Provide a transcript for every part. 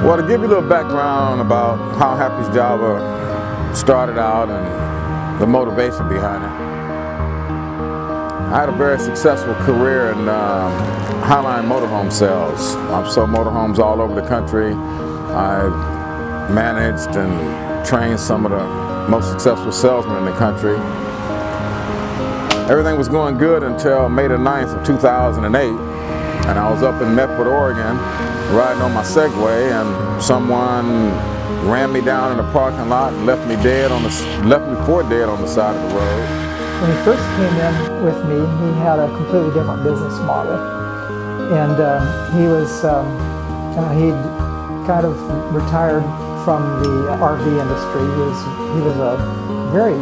Well, to give you a little background about how Happy's Java started out and the motivation behind it. I had a very successful career in Highline motorhome sales. I've sold motorhomes all over the country. I managed and trained some of the most successful salesmen in the country. Everything was going good until May the 9th of 2008, and I was up in Medford, Oregon, riding on my Segway, and someone ran me down in the parking lot and left me for dead on the side of the road. When he first came in with me, he had a completely different business model, and he'd kind of retired from the RV industry. He was a very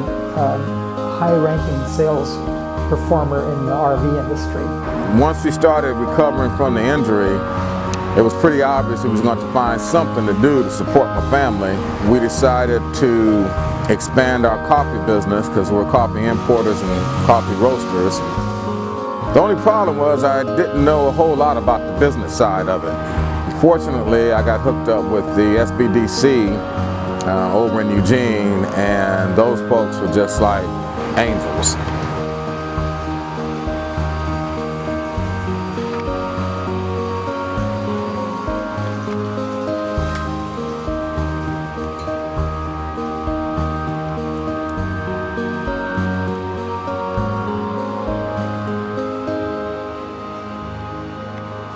high-ranking sales performer in the RV industry. Once we started recovering from the injury, it was pretty obvious he was going to find something to do to support my family. We decided to expand our coffee business because we're coffee importers and coffee roasters. The only problem was I didn't know a whole lot about the business side of it. Fortunately, I got hooked up with the SBDC over in Eugene, and those folks were just like angels.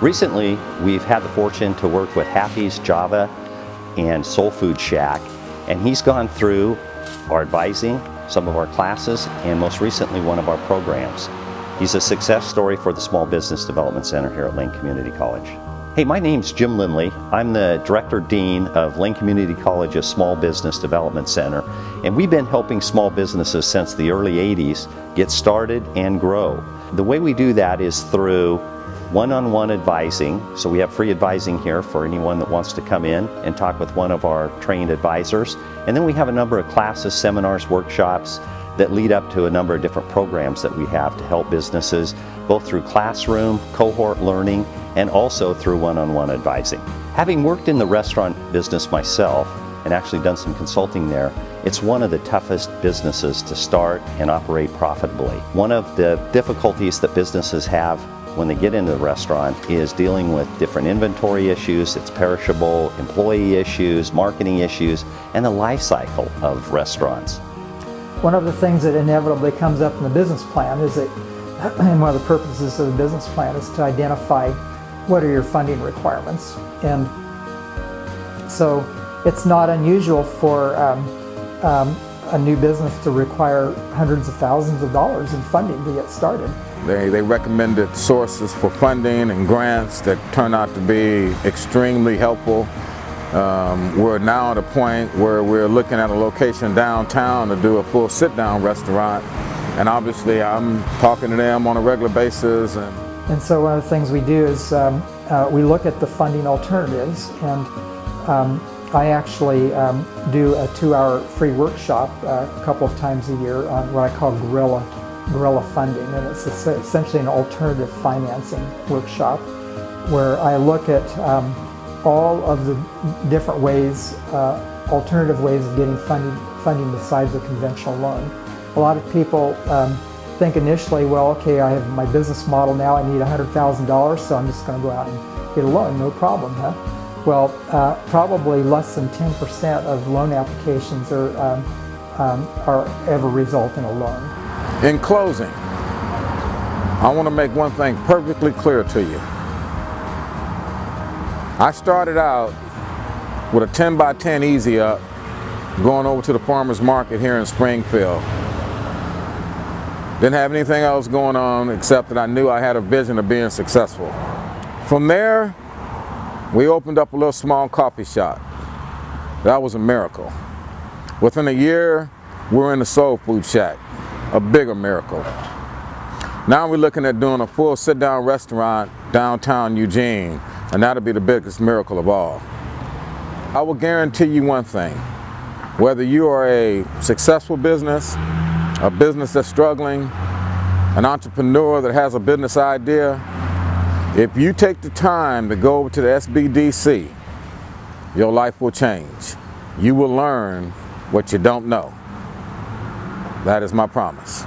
Recently, we've had the fortune to work with Happy's Java and Soul Food Shack, and he's gone through our advising, some of our classes, and most recently one of our programs. He's a success story for the Small Business Development Center here at Lane Community College. Hey, my name's Jim Lindley. I'm the Director Dean of Lane Community College's Small Business Development Center, and we've been helping small businesses since the early 80s get started and grow. The way we do that is through one-on-one advising. So we have free advising here for anyone that wants to come in and talk with one of our trained advisors. And then we have a number of classes, seminars, workshops that lead up to a number of different programs that we have to help businesses, both through classroom, cohort learning, and also through one-on-one advising. Having worked in the restaurant business myself and actually done some consulting there, it's one of the toughest businesses to start and operate profitably. One of the difficulties that businesses have when they get into the restaurant is dealing with different inventory issues, it's perishable, employee issues, marketing issues, and the life cycle of restaurants. One of the things that inevitably comes up in the business plan is that, and one of the purposes of the business plan is to identify what are your funding requirements. And so it's not unusual for a new business to require hundreds of thousands of dollars in funding to get started. They recommended sources for funding and grants that turned out to be extremely helpful. We're now at a point where we're looking at a location downtown to do a full sit-down restaurant, and obviously I'm talking to them on a regular basis. And so one of the things we do is we look at the funding alternatives, and I actually do a 2-hour free workshop a couple of times a year on what I call guerrilla funding, and it's essentially an alternative financing workshop where I look at all of the different ways, alternative ways of getting funding besides a conventional loan. A lot of people think initially, well, okay, I have my business model now, I need $100,000, so I'm just going to go out and get a loan, no problem, huh? Well, probably less than 10% of loan applications are ever result in a loan. In closing, I want to make one thing perfectly clear to you. I started out with a 10 by 10 Easy Up going over to the farmer's market here in Springfield. Didn't have anything else going on except that I knew I had a vision of being successful. From there, we opened up a little small coffee shop. That was a miracle. Within a year, we're in the Soul Food Shack. A bigger miracle. Now we're looking at doing a full sit-down restaurant downtown Eugene, and that'll be the biggest miracle of all. I will guarantee you one thing. Whether you are a successful business, a business that's struggling, an entrepreneur that has a business idea, if you take the time to go over to the SBDC your life will change. You will learn what you don't know. That is my promise.